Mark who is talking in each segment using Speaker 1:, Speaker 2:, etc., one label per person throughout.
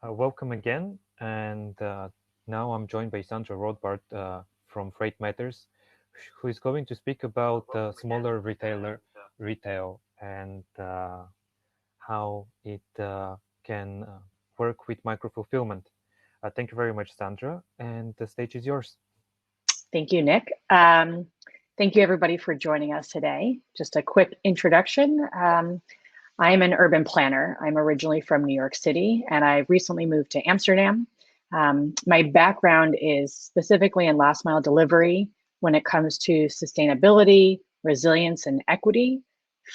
Speaker 1: Welcome again, and now I'm joined by Sandra Rothbard from Freight Matters, who is going to speak about smaller retail and how it can work with micro-fulfillment. Thank you very much, Sandra, and the stage is yours.
Speaker 2: Thank you, Nick. Thank you, everybody, for joining us today. Just a quick introduction. I am an urban planner. I'm originally from New York City, and I recently moved to Amsterdam. My background is specifically in last mile delivery when it comes to sustainability, resilience, and equity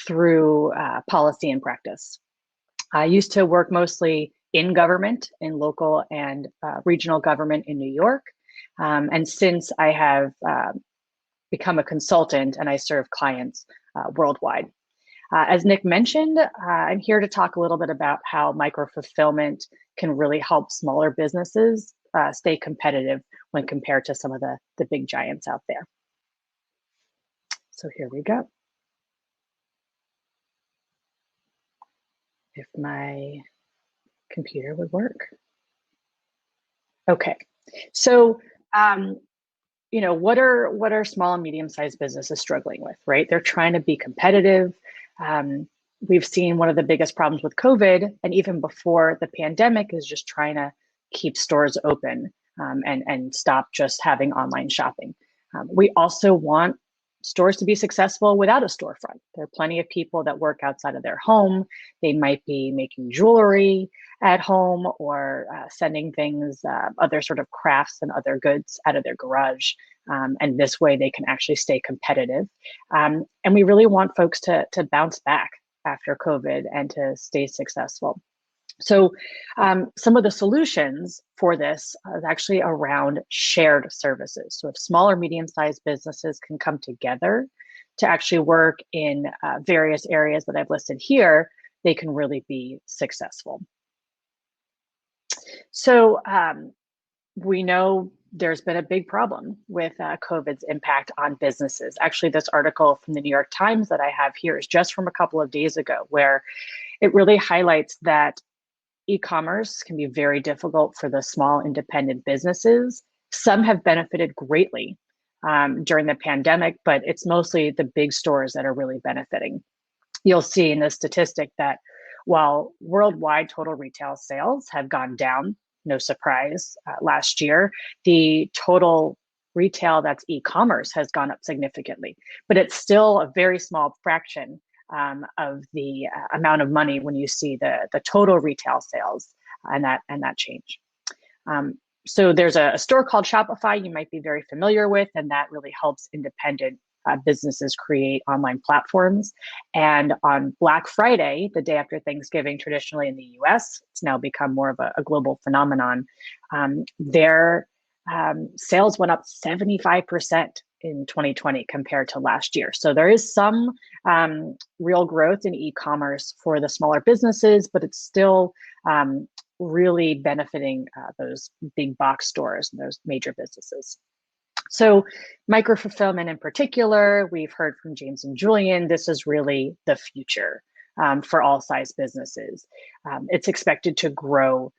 Speaker 2: through policy and practice. I used to work mostly in government, in local and regional government in New York. And since I have become a consultant and I serve clients worldwide. As Nick mentioned, I'm here to talk a little bit about how micro-fulfillment can really help smaller businesses stay competitive when compared to some of the big giants out there. So here we go. If my computer would work. Okay, so what are small and medium-sized businesses struggling with, right? They're trying to be competitive. We've seen one of the biggest problems with COVID, and even before the pandemic, is just trying to keep stores open and stop just having online shopping. We also want stores to be successful without a storefront. There are plenty of people that work outside of their home. They might be making jewelry at home or sending things, other sort of crafts and other goods out of their garage. And this way they can actually stay competitive. And we really want folks to bounce back after COVID and to stay successful. So some of the solutions for this is actually around shared services. So if small or medium-sized businesses can come together to actually work in various areas that I've listed here, they can really be successful. So we know there's been a big problem with COVID's impact on businesses. Actually, this article from the New York Times that I have here is just from a couple of days ago, where it really highlights that e-commerce can be very difficult for the small independent businesses. Some have benefited greatly during the pandemic, but it's mostly the big stores that are really benefiting. You'll see in the statistic that while worldwide total retail sales have gone down, no surprise, last year, the total retail that's e-commerce has gone up significantly, but it's still a very small fraction of the amount of money when you see the total retail sales and that change. So there's a store called Shopify you might be very familiar with, and that really helps independent businesses create online platforms. And on Black Friday, the day after Thanksgiving, traditionally in the US, it's now become more of a global phenomenon. Their sales went up 75% in 2020 compared to last year. So there is some real growth in e-commerce for the smaller businesses, but it's still really benefiting those big box stores and those major businesses. So micro-fulfillment in particular, we've heard from James and Julian, this is really the future for all size businesses. It's expected to grow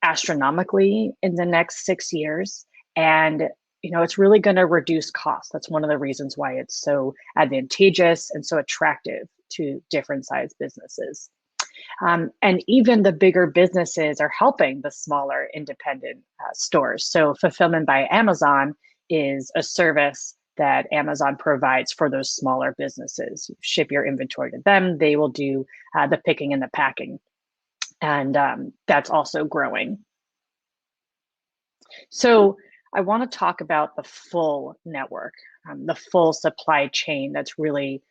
Speaker 2: astronomically in the next 6 years. And it's really going to reduce costs. That's one of the reasons why it's so advantageous and so attractive to different size businesses. And even the bigger businesses are helping the smaller independent stores. So Fulfillment by Amazon is a service that Amazon provides for those smaller businesses. You ship your inventory to them, they will do the picking and the packing. And that's also growing. So I want to talk about the full network, the full supply chain that's really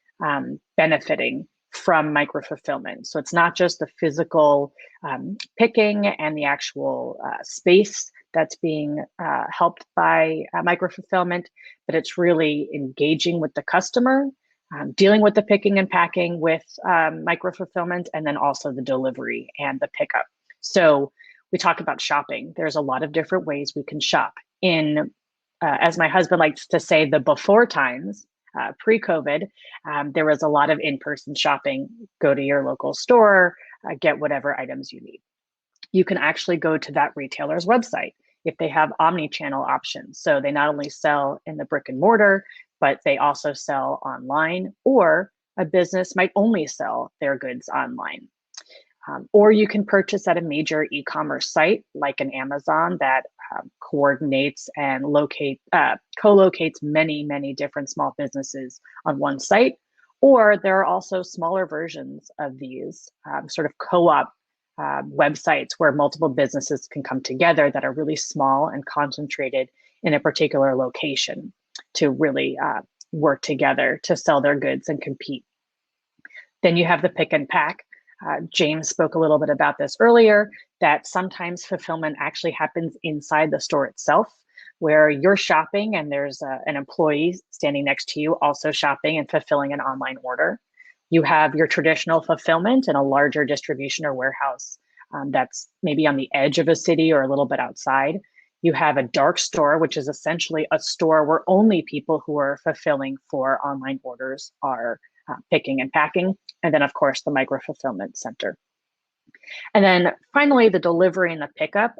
Speaker 2: benefiting from micro-fulfillment. So it's not just the physical picking and the actual space that's being helped by micro-fulfillment, but it's really engaging with the customer, dealing with the picking and packing with micro-fulfillment, and then also the delivery and the pickup. So we talk about shopping. There's a lot of different ways we can shop. In, as my husband likes to say, the before times, pre-COVID, there was a lot of in-person shopping. Go to your local store, get whatever items you need. you can actually go to that retailer's website if they have omni-channel options. So they not only sell in the brick and mortar, but they also sell online, or a business might only sell their goods online. Or you can purchase at a major e-commerce site like an Amazon that coordinates and co-locates many different small businesses on one site. Or there are also smaller versions of these sort of co-op websites where multiple businesses can come together that are really small and concentrated in a particular location to really work together to sell their goods and compete. Then you have the pick and pack. James spoke a little bit about this earlier, that sometimes fulfillment actually happens inside the store itself, where you're shopping and there's an employee standing next to you also shopping and fulfilling an online order. You have your traditional fulfillment in a larger distribution or warehouse that's maybe on the edge of a city or a little bit outside. You have a dark store, which is essentially a store where only people who are fulfilling for online orders are picking and packing. And then, of course, the micro-fulfillment center. And then finally, the delivery and the pickup,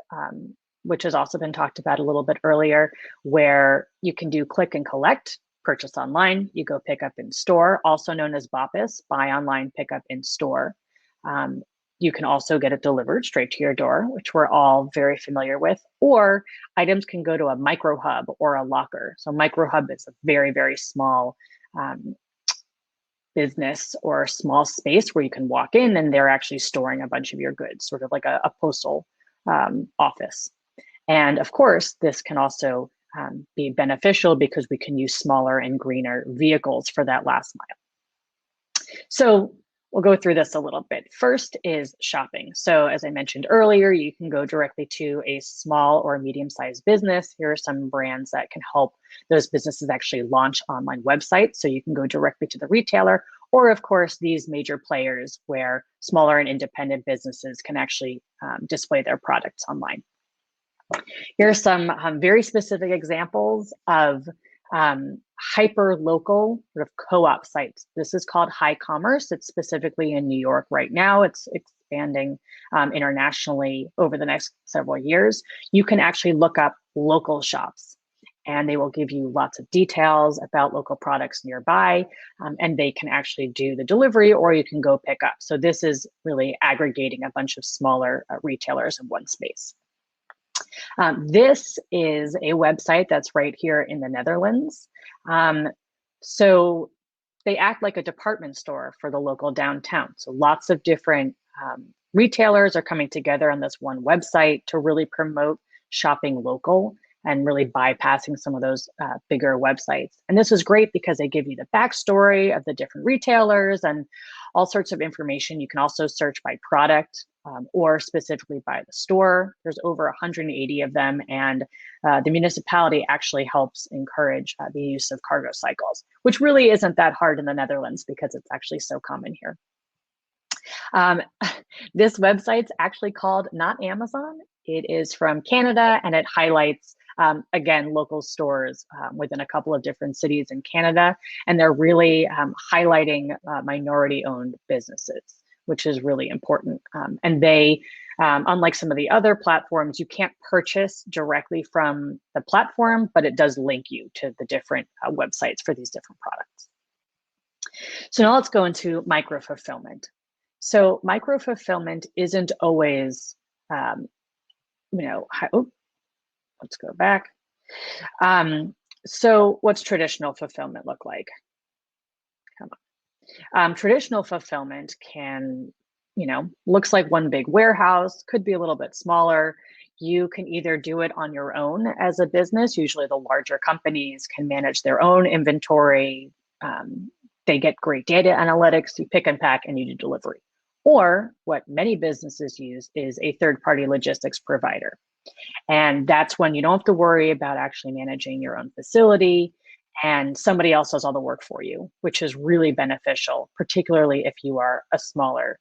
Speaker 2: which has also been talked about a little bit earlier, where you can do click and collect, purchase online, you go pick up in store, also known as BOPIS, buy online, pick up in store. You can also get it delivered straight to your door, which we're all very familiar with, or items can go to a micro hub or a locker. So micro hub is a very small business or small space where you can walk in and they're actually storing a bunch of your goods, sort of like a postal office. And of course, this can also be beneficial because we can use smaller and greener vehicles for that last mile. So we'll go through this a little bit. First is shopping. So as I mentioned earlier, you can go directly to a small or medium-sized business. Here are some brands that can help those businesses actually launch online websites. So you can go directly to the retailer, or of course, these major players where smaller and independent businesses can actually display their products online. Here are some very specific examples of hyper-local sort of co-op sites. This is called High Commerce. It's specifically in New York right now. It's expanding internationally over the next several years. You can actually look up local shops and they will give you lots of details about local products nearby, and they can actually do the delivery or you can go pick up. So this is really aggregating a bunch of smaller retailers in one space. This is a website that's right here in the Netherlands. So they act like a department store for the local downtown. So lots of different retailers are coming together on this one website to really promote shopping local and really bypassing some of those bigger websites. And this is great because they give you the backstory of the different retailers and all sorts of information. You can also search by product or specifically by the store. There's over 180 of them, and the municipality actually helps encourage the use of cargo cycles, which really isn't that hard in the Netherlands because it's actually so common here. This website's actually called not Amazon. It is from Canada, and it highlights, again, local stores within a couple of different cities in Canada, and they're really highlighting minority-owned businesses, which is really important. And they, unlike some of the other platforms, you can't purchase directly from the platform, but it does link you to the different websites for these different products. So now let's go into micro-fulfillment. So micro-fulfillment isn't always, let's go back. So what's traditional fulfillment look like? Come on. Traditional fulfillment can, looks like one big warehouse, could be a little bit smaller. You can either do it on your own as a business. Usually the larger companies can manage their own inventory. They get great data analytics, you pick and pack and you do delivery. Or what many businesses use is a third-party logistics provider. And that's when you don't have to worry about actually managing your own facility and somebody else does all the work for you, which is really beneficial, particularly if you are a smaller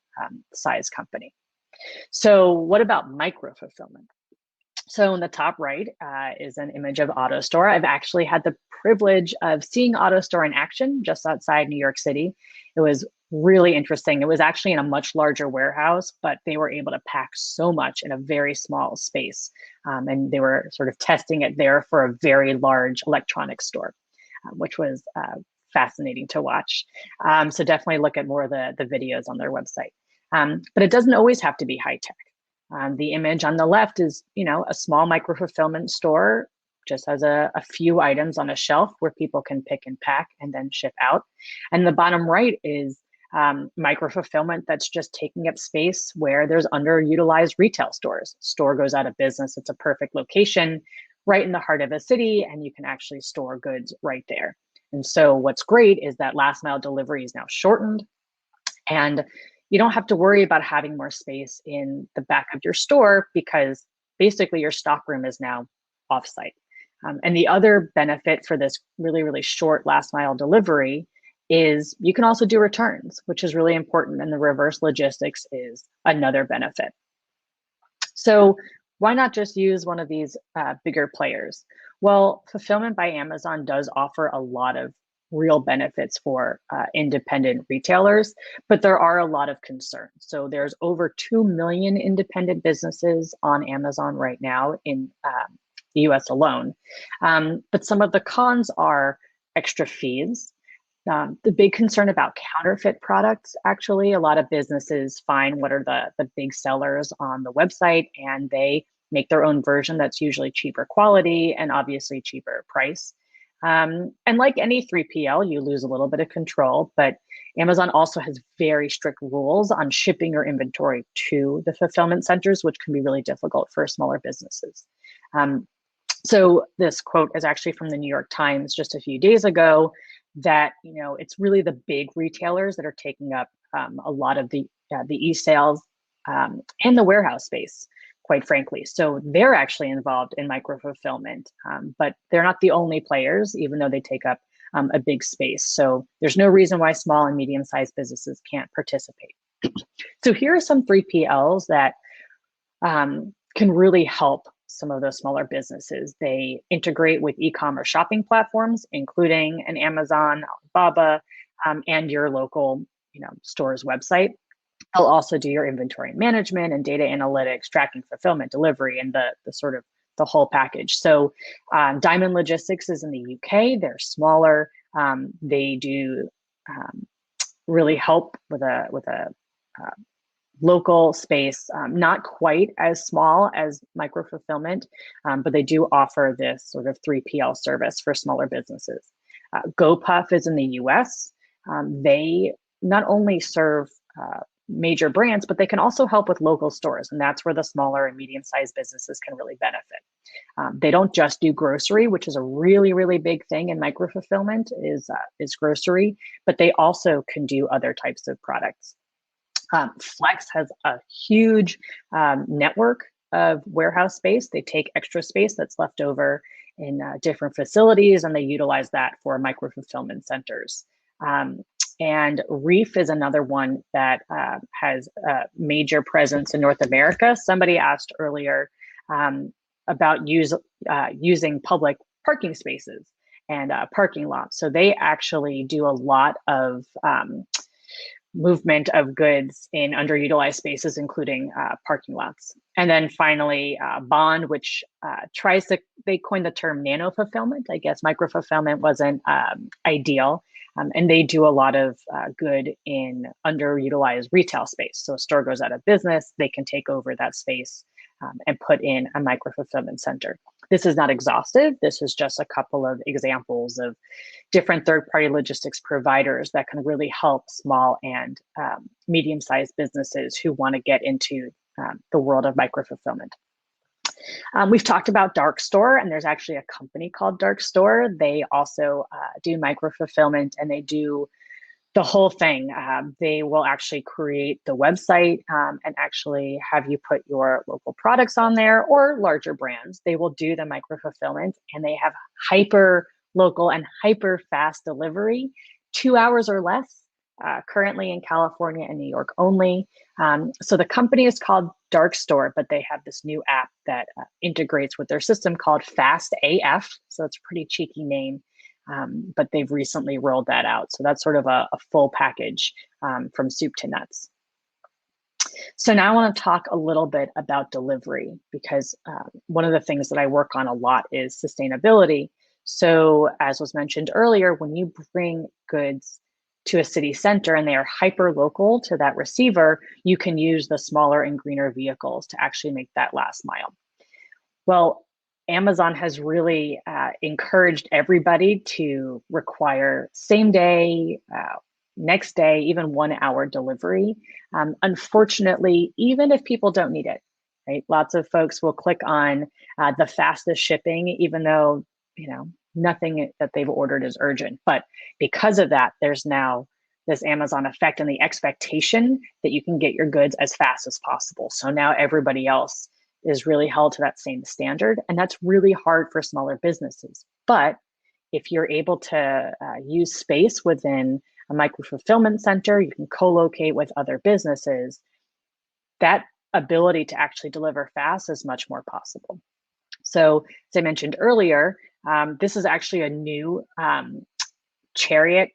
Speaker 2: size company. So what about micro-fulfillment? So in the top right is an image of AutoStore. I've actually had the privilege of seeing AutoStore in action just outside New York City. It was really interesting. It was actually in a much larger warehouse, but they were able to pack so much in a very small space. And they were sort of testing it there for a very large electronics store, which was fascinating to watch. So definitely look at more of the videos on their website. But it doesn't always have to be high tech. The image on the left is, a small micro-fulfillment store, just has a few items on a shelf where people can pick and pack and then ship out. And the bottom right is micro-fulfillment that's just taking up space where there's underutilized retail stores. Store goes out of business. It's a perfect location right in the heart of a city, and you can actually store goods right there. And so what's great is that last mile delivery is now shortened, and you don't have to worry about having more space in the back of your store because basically your stock room is now offsite. And the other benefit for this really, really short last mile delivery is you can also do returns, which is really important. And the reverse logistics is another benefit. So why not just use one of these bigger players? Well, Fulfillment by Amazon does offer a lot of real benefits for independent retailers, but there are a lot of concerns. So there's over 2 million independent businesses on Amazon right now in the US alone. But some of the cons are extra fees. The big concern about counterfeit products, actually, a lot of businesses find what are the big sellers on the website, and they make their own version that's usually cheaper quality and obviously cheaper price. And like any 3PL, you lose a little bit of control, but Amazon also has very strict rules on shipping your inventory to the fulfillment centers, which can be really difficult for smaller businesses. So this quote is actually from the New York Times just a few days ago, that it's really the big retailers that are taking up a lot of the e-sales and the warehouse space, quite frankly. So they're actually involved in micro-fulfillment, but they're not the only players, even though they take up a big space. So there's no reason why small and medium-sized businesses can't participate. So here are some 3PLs that can really help some of those smaller businesses. They integrate with e-commerce shopping platforms, including an Amazon, Alibaba, and your local store's website. They'll also do your inventory management and data analytics, tracking, fulfillment, delivery, and the sort of the whole package. So Diamond Logistics is in the UK. They're smaller. They do really help with a local space, not quite as small as micro-fulfillment, but they do offer this sort of 3PL service for smaller businesses. GoPuff is in the US. They not only serve major brands, but they can also help with local stores. And that's where the smaller and medium-sized businesses can really benefit. They don't just do grocery, which is a really, really big thing in micro-fulfillment is grocery, but they also can do other types of products. Flex has a huge network of warehouse space. They take extra space that's left over in different facilities, and they utilize that for micro-fulfillment centers. And Reef is another one that has a major presence in North America. Somebody asked earlier about using public parking spaces and parking lots. So they actually do a lot of movement of goods in underutilized spaces, including parking lots. And then finally, Bond, which they coined the term nano fulfillment. I guess micro fulfillment wasn't ideal. And they do a lot of good in underutilized retail space. So a store goes out of business, they can take over that space and put in a micro fulfillment center. This is not exhaustive. This is just a couple of examples of different third-party logistics providers that can really help small and medium-sized businesses who want to get into the world of micro-fulfillment. We've talked about Dark Store, and there's actually a company called Dark Store. They also do micro-fulfillment, and they do the whole thing. They will actually create the website and actually have you put your local products on there or larger brands. They will do the micro-fulfillment, and they have hyper local and hyper fast delivery, 2 hours or less. currently in California and New York only. So the company is called Dark Store, but they have this new app that integrates with their system called Fast AF. So it's a pretty cheeky name, but they've recently rolled that out. So that's sort of a full package from soup to nuts. So now I want to talk a little bit about delivery, because one of the things that I work on a lot is sustainability. So as was mentioned earlier, when you bring goods to a city center and they are hyper local to that receiver, you can use the smaller and greener vehicles to actually make that last mile. Well, Amazon has really encouraged everybody to require same day, next day, even 1 hour delivery. Unfortunately, even if people don't need it, right? Lots of folks will click on the fastest shipping, even though, nothing that they've ordered is urgent. But because of that, there's now this Amazon effect and the expectation that you can get your goods as fast as possible. So now everybody else is really held to that same standard. And that's really hard for smaller businesses. But if you're able to use space within a micro-fulfillment center, you can co-locate with other businesses, that ability to actually deliver fast is much more possible. So as I mentioned earlier, this is actually a new Chariot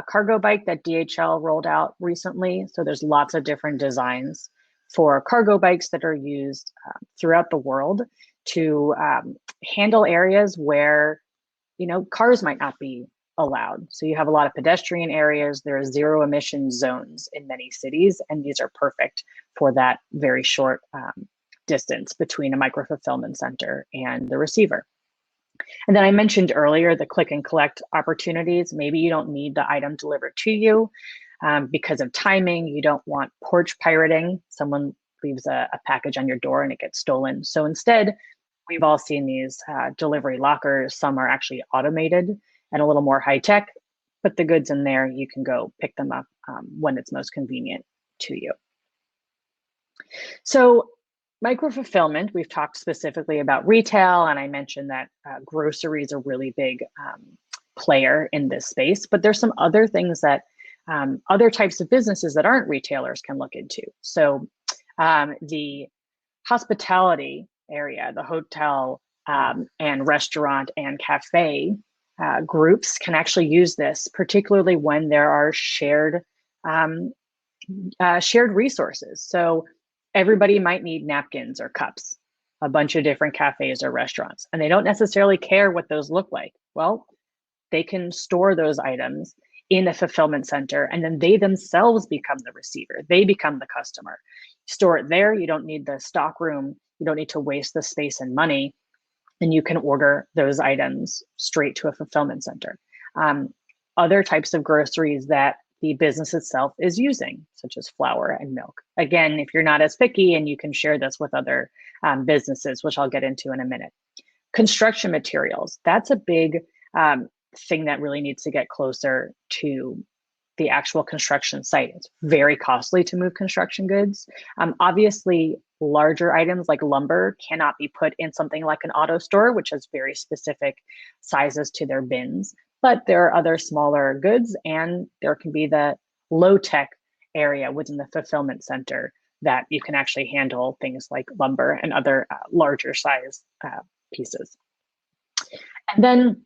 Speaker 2: cargo bike that DHL rolled out recently. So there's lots of different designs for cargo bikes that are used throughout the world to handle areas where, cars might not be allowed. So you have a lot of pedestrian areas. There are zero emission zones in many cities, and these are perfect for that very short distance between a micro-fulfillment center and the receiver. And then I mentioned earlier the click and collect opportunities. Maybe you don't need the item delivered to you because of timing. You don't want porch pirating. Someone leaves a package on your door and it gets stolen. So instead, we've all seen these delivery lockers. Some are actually automated and a little more high tech. Put the goods in there. You can go pick them up when it's most convenient to you. So micro-fulfillment, we've talked specifically about retail, and I mentioned that grocery is a really big player in this space, but there's some other things that other types of businesses that aren't retailers can look into. So the hospitality area, the hotel and restaurant and cafe groups can actually use this, particularly when there are shared resources. So everybody might need napkins or cups, a bunch of different cafes or restaurants, and they don't necessarily care what those look like. Well, they can store those items in a fulfillment center, and then they themselves become the receiver. They become the customer. Store it there. You don't need the stock room. You don't need to waste the space and money, and you can order those items straight to a fulfillment center. Other types of groceries that the business itself is using, such as flour and milk. Again, if you're not as picky, and you can share this with other businesses, which I'll get into in a minute. Construction materials, that's a big thing that really needs to get closer to the actual construction site. It's very costly to move construction goods. Obviously, larger items like lumber cannot be put in something like an auto store, which has very specific sizes to their bins. But there are other smaller goods, and there can be the low-tech area within the fulfillment center that you can actually handle things like lumber and other larger size pieces. And then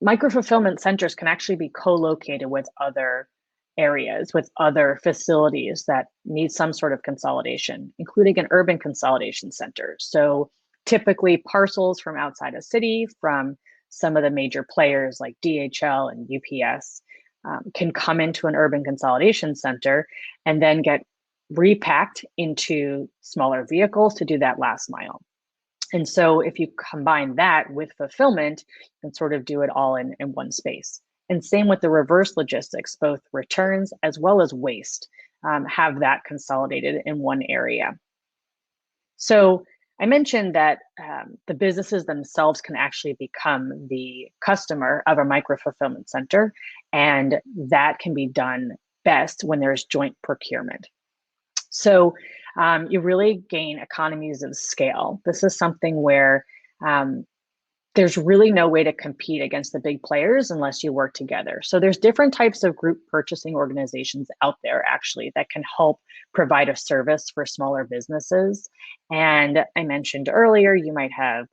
Speaker 2: micro-fulfillment centers can actually be co-located with other areas, with other facilities that need some sort of consolidation, including an urban consolidation center. So typically parcels from outside a city, from some of the major players like DHL and UPS can come into an urban consolidation center and then get repacked into smaller vehicles to do that last mile. And so if you combine that with fulfillment, you can sort of do it all in one space. And same with the reverse logistics, both returns as well as waste have that consolidated in one area. So I mentioned that the businesses themselves can actually become the customer of a micro-fulfillment center, and that can be done best when there's joint procurement. So you really gain economies of scale. This is something where there's really no way to compete against the big players unless you work together. So there's different types of group purchasing organizations out there actually that can help provide a service for smaller businesses. And I mentioned earlier, you might have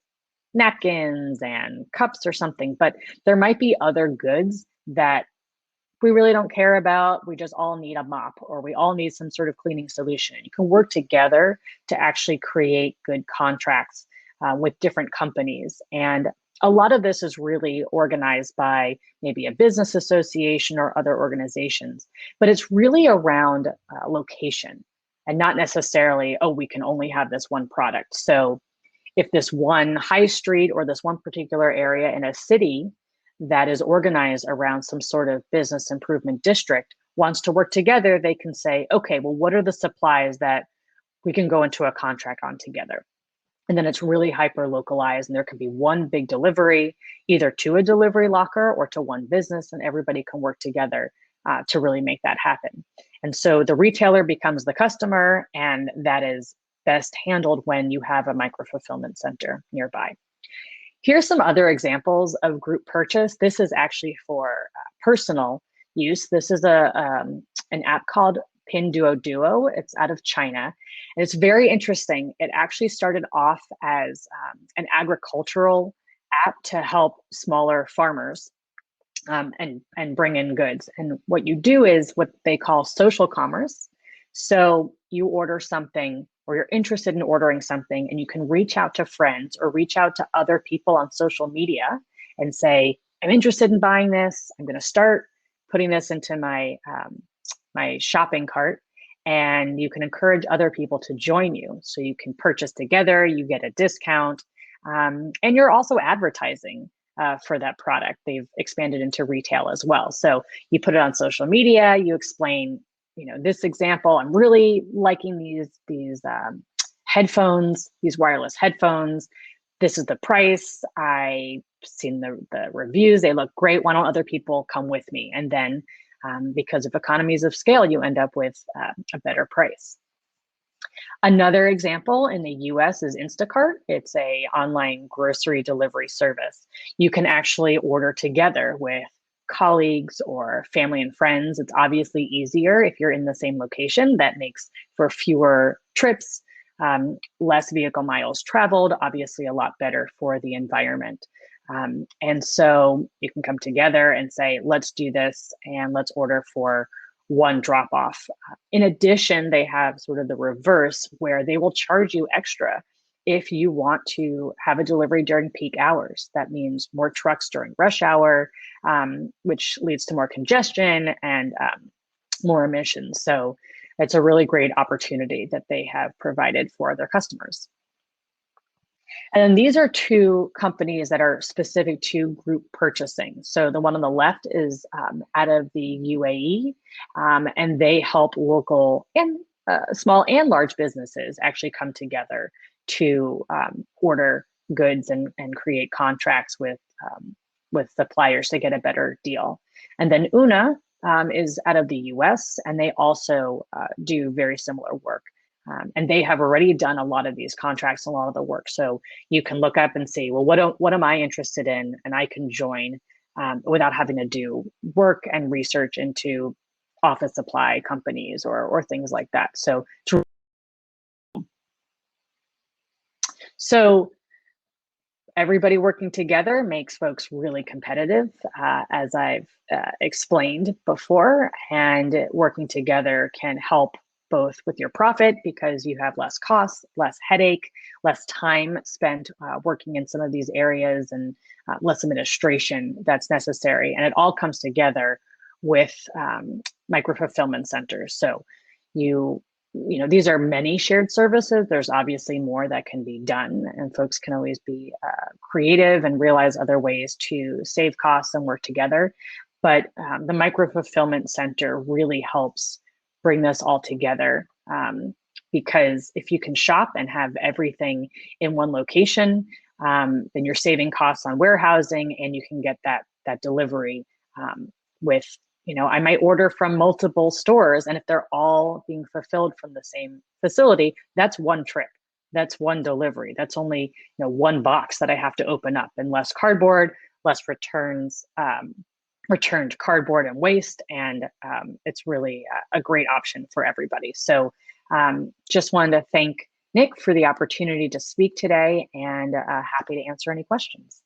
Speaker 2: napkins and cups or something, but there might be other goods that we really don't care about. We just all need a mop, or we all need some sort of cleaning solution. You can work together to actually create good contracts with different companies. And a lot of this is really organized by maybe a business association or other organizations, but it's really around location and not necessarily, oh, we can only have this one product. So if this one high street or this one particular area in a city that is organized around some sort of business improvement district wants to work together, they can say, okay, well, what are the supplies that we can go into a contract on together? And then it's really hyper localized, and there can be one big delivery, either to a delivery locker or to one business, and everybody can work together to really make that happen. And so the retailer becomes the customer, and that is best handled when you have a micro-fulfillment center nearby. Here's some other examples of group purchase. This is actually for personal use. This is an app called Pinduoduo. It's out of China. And it's very interesting. It actually started off as an agricultural app to help smaller farmers and bring in goods. And what you do is what they call social commerce. So you order something, or you're interested in ordering something, and you can reach out to friends or reach out to other people on social media and say, I'm interested in buying this. I'm going to start putting this into my my shopping cart. And you can encourage other people to join you. So you can purchase together, you get a discount, and you're also advertising for that product. They've expanded into retail as well. So you put it on social media, you explain, this example, I'm really liking these headphones, these wireless headphones. This is the price. I've seen the reviews. They look great. Why don't other people come with me? And then because of economies of scale, you end up with a better price. Another example in the US is Instacart. It's an online grocery delivery service. You can actually order together with colleagues or family and friends. It's obviously easier if you're in the same location. That makes for fewer trips, less vehicle miles traveled, obviously a lot better for the environment. And so you can come together and say, let's do this and let's order for one drop off. In addition, they have sort of the reverse where they will charge you extra if you want to have a delivery during peak hours. That means more trucks during rush hour, which leads to more congestion and more emissions. So it's a really great opportunity that they have provided for their customers. And these are two companies that are specific to group purchasing. So the one on the left is out of the UAE, and they help local and small and large businesses actually come together to order goods and create contracts with suppliers to get a better deal. And then Una is out of the US, and they also do very similar work. And they have already done a lot of these contracts, a lot of the work. So you can look up and see, well, what am I interested in? And I can join without having to do work and research into office supply companies or things like that. So everybody working together makes folks really competitive, as I've explained before, and working together can help both with your profit because you have less costs, less headache, less time spent working in some of these areas, and less administration that's necessary. And it all comes together with micro-fulfillment centers. So these are many shared services. There's obviously more that can be done, and folks can always be creative and realize other ways to save costs and work together. But the micro-fulfillment center really helps bring this all together, because if you can shop and have everything in one location, then you're saving costs on warehousing, and you can get that delivery with, I might order from multiple stores, and if they're all being fulfilled from the same facility, that's one trip. that's one delivery. That's only one box that I have to open up, and less cardboard, less returns, returned cardboard and waste, and it's really a great option for everybody. So just wanted to thank Nick for the opportunity to speak today, and happy to answer any questions.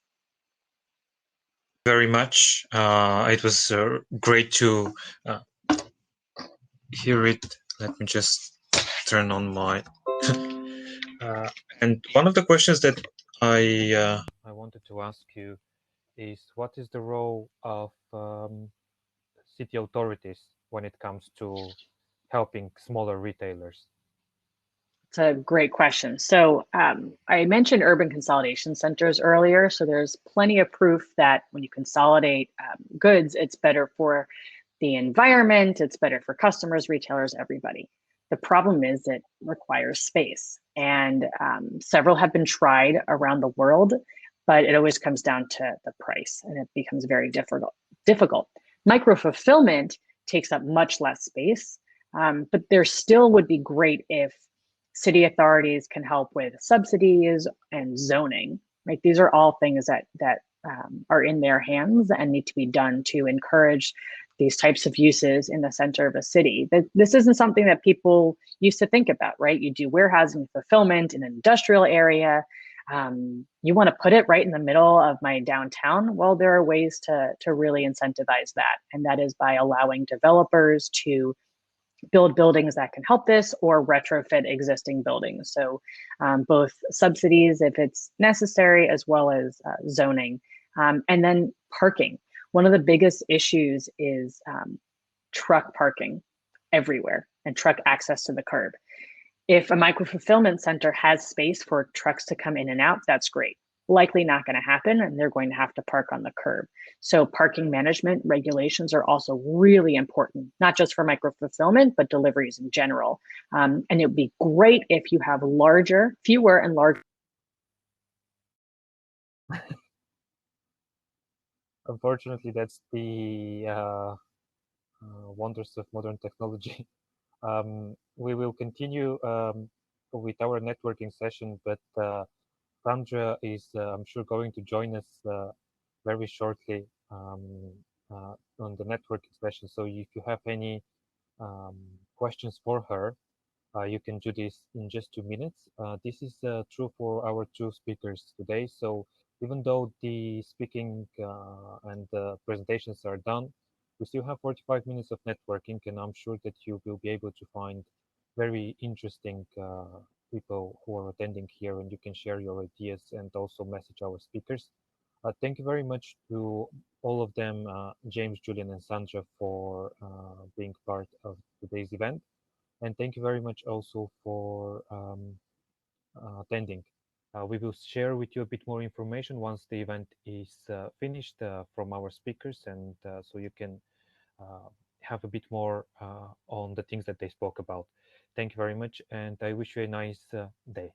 Speaker 3: Very much. It was great to hear it. Let me just turn on my and one of the questions that I
Speaker 1: wanted to ask you is, what is the role of city authorities when it comes to helping smaller retailers?
Speaker 2: It's a great question. So I mentioned urban consolidation centers earlier. So there's plenty of proof that when you consolidate goods, it's better for the environment, it's better for customers, retailers, everybody. The problem is it requires space. And several have been tried around the world, but it always comes down to the price, and it becomes very difficult. Micro-fulfillment takes up much less space, but there still would be great if city authorities can help with subsidies and zoning, right? These are all things that are in their hands and need to be done to encourage these types of uses in the center of a city. This isn't something that people used to think about, right? You do warehousing fulfillment in an industrial area. You want to put it right in the middle of my downtown? Well, there are ways to really incentivize that. And that is by allowing developers to build buildings that can help this, or retrofit existing buildings. So both subsidies if it's necessary, as well as zoning. And then parking. One of the biggest issues is truck parking everywhere and truck access to the curb. If a micro-fulfillment center has space for trucks to come in and out, that's great. Likely not going to happen, and they're going to have to park on the curb. So parking management regulations are also really important, not just for micro-fulfillment, but deliveries in general. And it would be great if you have fewer and larger.
Speaker 1: Unfortunately, that's the wonders of modern technology. We will continue with our networking session, but Sandra is, I'm sure, going to join us very shortly on the networking session. So if you have any questions for her, you can do this in just 2 minutes. This is true for our two speakers today. So even though the speaking and the presentations are done, we still have 45 minutes of networking, and I'm sure that you will be able to find very interesting people who are attending here, and you can share your ideas and also message our speakers. Thank you very much to all of them, James, Julian, and Sandra, for being part of today's event. And thank you very much also for attending. We will share with you a bit more information once the event is finished from our speakers, and so you can have a bit more on the things that they spoke about. Thank you very much, and I wish you a nice day.